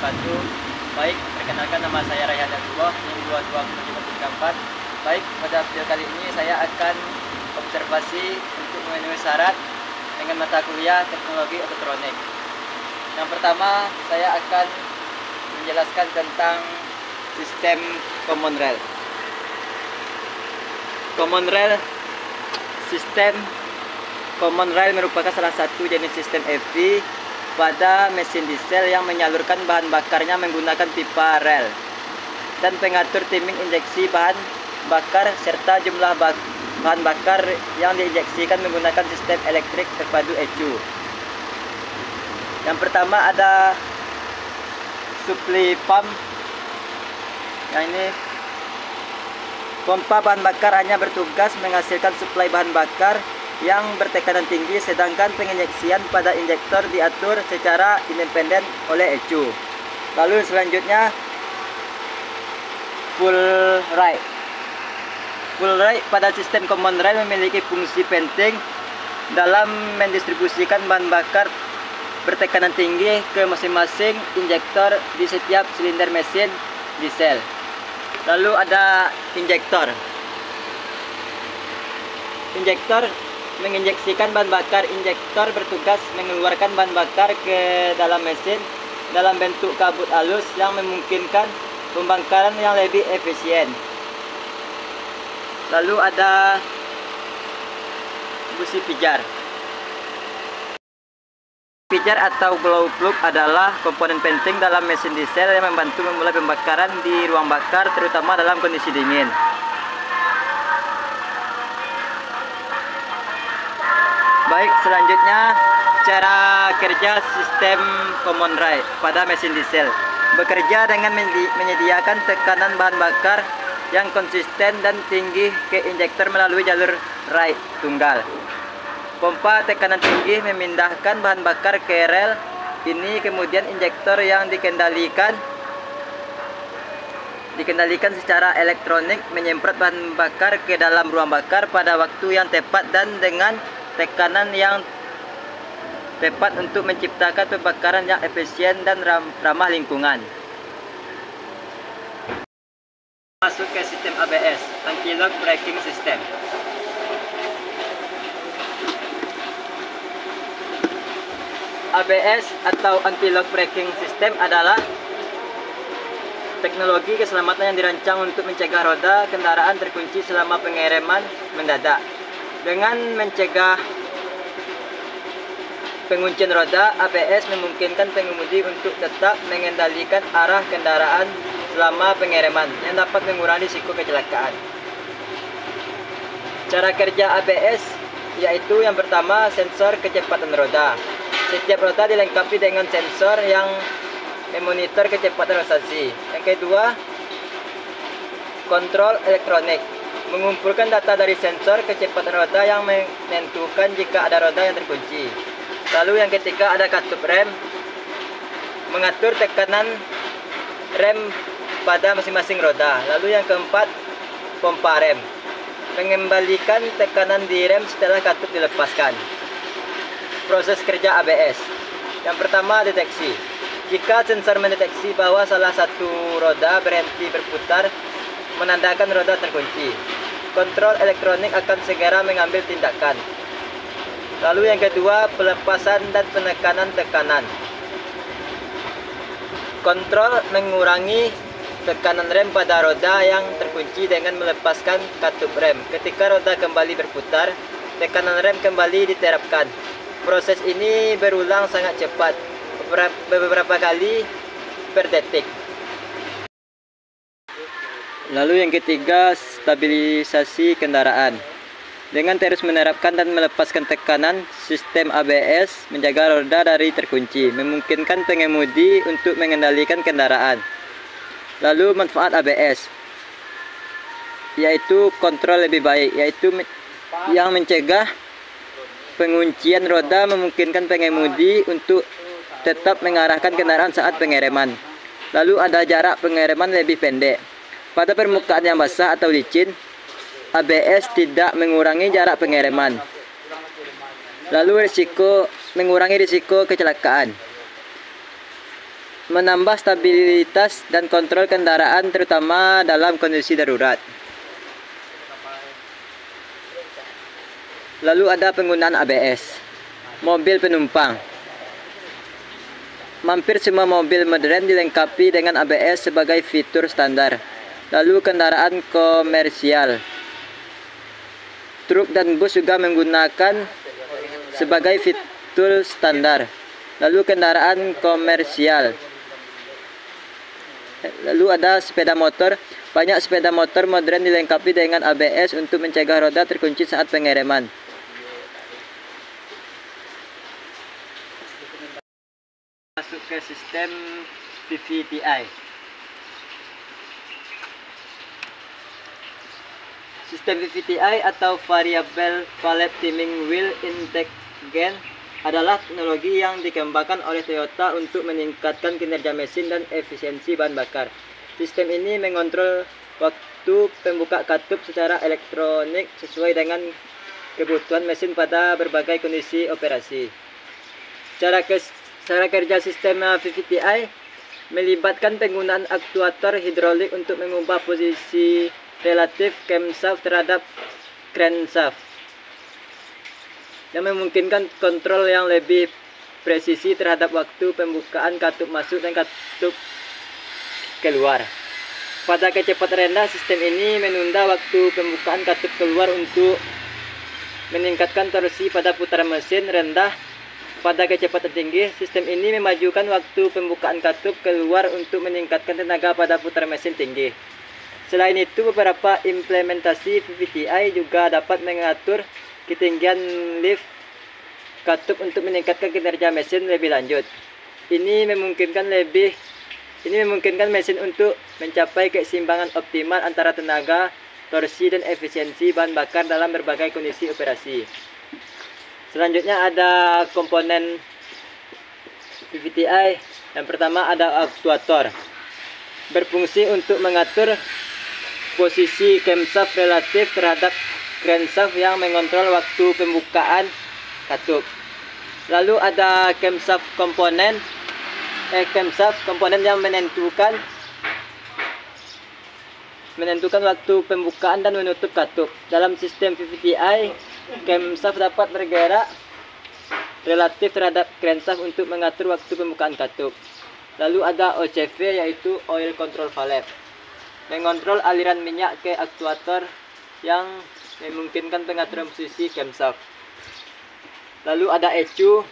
wabarakatuh. Baik, perkenalkan nama saya Raihan Abdullah, NIM 227434. Baik, pada video kali ini saya akan observasi untuk memenuhi syarat dengan mata kuliah teknologi elektronik. Yang pertama, saya akan menjelaskan tentang sistem Common Rail. Sistem Common Rail merupakan salah satu jenis sistem EV pada mesin diesel yang menyalurkan bahan bakarnya menggunakan pipa rel dan pengatur timing injeksi bahan bakar serta jumlah bahan bakar yang diinjeksikan menggunakan sistem elektrik terpadu ECU. Yang pertama ada supply pump. Yang ini pompa bahan bakar hanya bertugas menghasilkan suplai bahan bakar yang bertekanan tinggi, sedangkan penginjeksian pada injektor diatur secara independen oleh ECU. Lalu selanjutnya full ride. Full ride pada sistem Common Rail memiliki fungsi penting dalam mendistribusikan bahan bakar bertekanan tinggi ke masing-masing injektor di setiap silinder mesin diesel. Lalu ada injektor. Injektor menginjeksikan bahan bakar. Injektor bertugas mengeluarkan bahan bakar ke dalam mesin dalam bentuk kabut halus yang memungkinkan pembakaran yang lebih efisien. Lalu ada busi pijar. Pijar atau glow plug adalah komponen penting dalam mesin diesel yang membantu memulai pembakaran di ruang bakar, terutama dalam kondisi dingin. Baik, selanjutnya cara kerja sistem Common Rail pada mesin diesel. Bekerja dengan menyediakan tekanan bahan bakar yang konsisten dan tinggi ke injektor melalui jalur rail tunggal. Pompa tekanan tinggi memindahkan bahan bakar ke rel ini, kemudian injektor yang dikendalikan secara elektronik menyemprot bahan bakar ke dalam ruang bakar pada waktu yang tepat dan dengan tekanan yang tepat untuk menciptakan pembakaran yang efisien dan ramah lingkungan. Masuk ke sistem ABS, Anti-Lock Braking System. ABS atau Anti-Lock Braking System adalah teknologi keselamatan yang dirancang untuk mencegah roda kendaraan terkunci selama pengereman mendadak. Dengan mencegah penguncian roda, ABS memungkinkan pengemudi untuk tetap mengendalikan arah kendaraan selama pengereman, yang dapat mengurangi risiko kecelakaan. Cara kerja ABS yaitu yang pertama, sensor kecepatan roda. Setiap roda dilengkapi dengan sensor yang memonitor kecepatan rotasi. Yang kedua, kontrol elektronik. Mengumpulkan data dari sensor kecepatan roda yang menentukan jika ada roda yang terkunci. Lalu yang ketiga ada katup rem, mengatur tekanan rem pada masing-masing roda. Lalu yang keempat, pompa rem, mengembalikan tekanan di rem setelah katup dilepaskan. Proses kerja ABS. Yang pertama, deteksi. Jika sensor mendeteksi bahwa salah satu roda berhenti berputar, menandakan roda terkunci, kontrol elektronik akan segera mengambil tindakan. Lalu yang kedua, pelepasan dan penekanan tekanan. Kontrol mengurangi tekanan rem pada roda yang terkunci dengan melepaskan katup rem. Ketika roda kembali berputar, tekanan rem kembali diterapkan. Proses ini berulang sangat cepat, beberapa kali per detik. Lalu yang ketiga, stabilisasi kendaraan. Dengan terus menerapkan dan melepaskan tekanan, sistem ABS menjaga roda dari terkunci, memungkinkan pengemudi untuk mengendalikan kendaraan. Lalu manfaat ABS yaitu kontrol lebih baik, yaitu yang mencegah penguncian roda, memungkinkan pengemudi untuk tetap mengarahkan kendaraan saat pengereman. Lalu ada jarak pengereman lebih pendek. Pada permukaan yang basah atau licin, ABS tidak mengurangi jarak pengereman. Lalu mengurangi risiko kecelakaan. menambah stabilitas dan kontrol kendaraan terutama dalam kondisi darurat. Lalu ada penggunaan ABS. Mobil penumpang. Hampir semua mobil modern dilengkapi dengan ABS sebagai fitur standar. Lalu kendaraan komersial. Truk dan bus juga menggunakan sebagai fitur standar. Lalu kendaraan komersial. Lalu ada sepeda motor. Banyak sepeda motor modern dilengkapi dengan ABS untuk mencegah roda terkunci saat pengereman. Masuk ke sistem VVTi. Sistem VVTi atau Variable Valve Timing Wheel Intelligence adalah teknologi yang dikembangkan oleh Toyota untuk meningkatkan kinerja mesin dan efisiensi bahan bakar. Sistem ini mengontrol waktu pembuka katup secara elektronik sesuai dengan kebutuhan mesin pada berbagai kondisi operasi. Cara kerja sistem VVTi melibatkan penggunaan aktuator hidrolik untuk mengubah posisi relatif camshaft terhadap crankshaft, yang memungkinkan kontrol yang lebih presisi terhadap waktu pembukaan katup masuk dan katup keluar. Pada kecepatan rendah, sistem ini menunda waktu pembukaan katup keluar untuk meningkatkan torsi pada putaran mesin rendah. Pada kecepatan tinggi, sistem ini memajukan waktu pembukaan katup keluar untuk meningkatkan tenaga pada putaran mesin tinggi. Selain itu, beberapa implementasi VVTi juga dapat mengatur ketinggian lift katup untuk meningkatkan kinerja mesin lebih lanjut. Ini memungkinkan mesin untuk mencapai keseimbangan optimal antara tenaga, torsi, dan efisiensi bahan bakar dalam berbagai kondisi operasi. Selanjutnya ada komponen VVTi. Yang pertama ada aktuator. Berfungsi untuk mengatur posisi camshaft relatif terhadap crankshaft yang mengontrol waktu pembukaan katup. Lalu ada camshaft komponen yang menentukan waktu pembukaan dan menutup katup. Dalam sistem VVTi, camshaft dapat bergerak relatif terhadap crankshaft untuk mengatur waktu pembukaan katup. Lalu ada OCV, yaitu Oil Control Valve, mengontrol aliran minyak ke aktuator yang memungkinkan pengaturan posisi camshaft. Lalu ada ECU.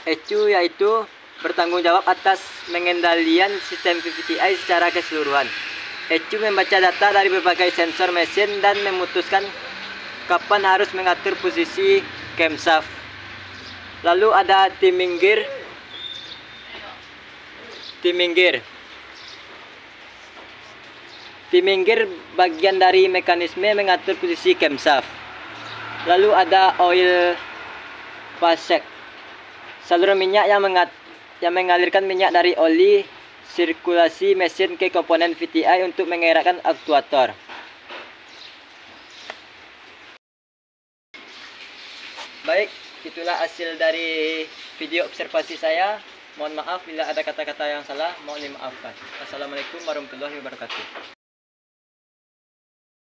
ECU yaitu bertanggung jawab atas pengendalian sistem VVTi secara keseluruhan. ECU membaca data dari berbagai sensor mesin dan memutuskan kapan harus mengatur posisi camshaft. Lalu ada timing gear. Timing gear bagian dari mekanisme mengatur posisi camshaft. Lalu ada oil passage, saluran minyak yang mengalirkan minyak dari oli sirkulasi mesin ke komponen VVTi untuk menggerakkan aktuator. Baik, itulah hasil dari video observasi saya. Mohon maaf bila ada kata-kata yang salah, mohon dimaafkan. Assalamualaikum warahmatullahi wabarakatuh.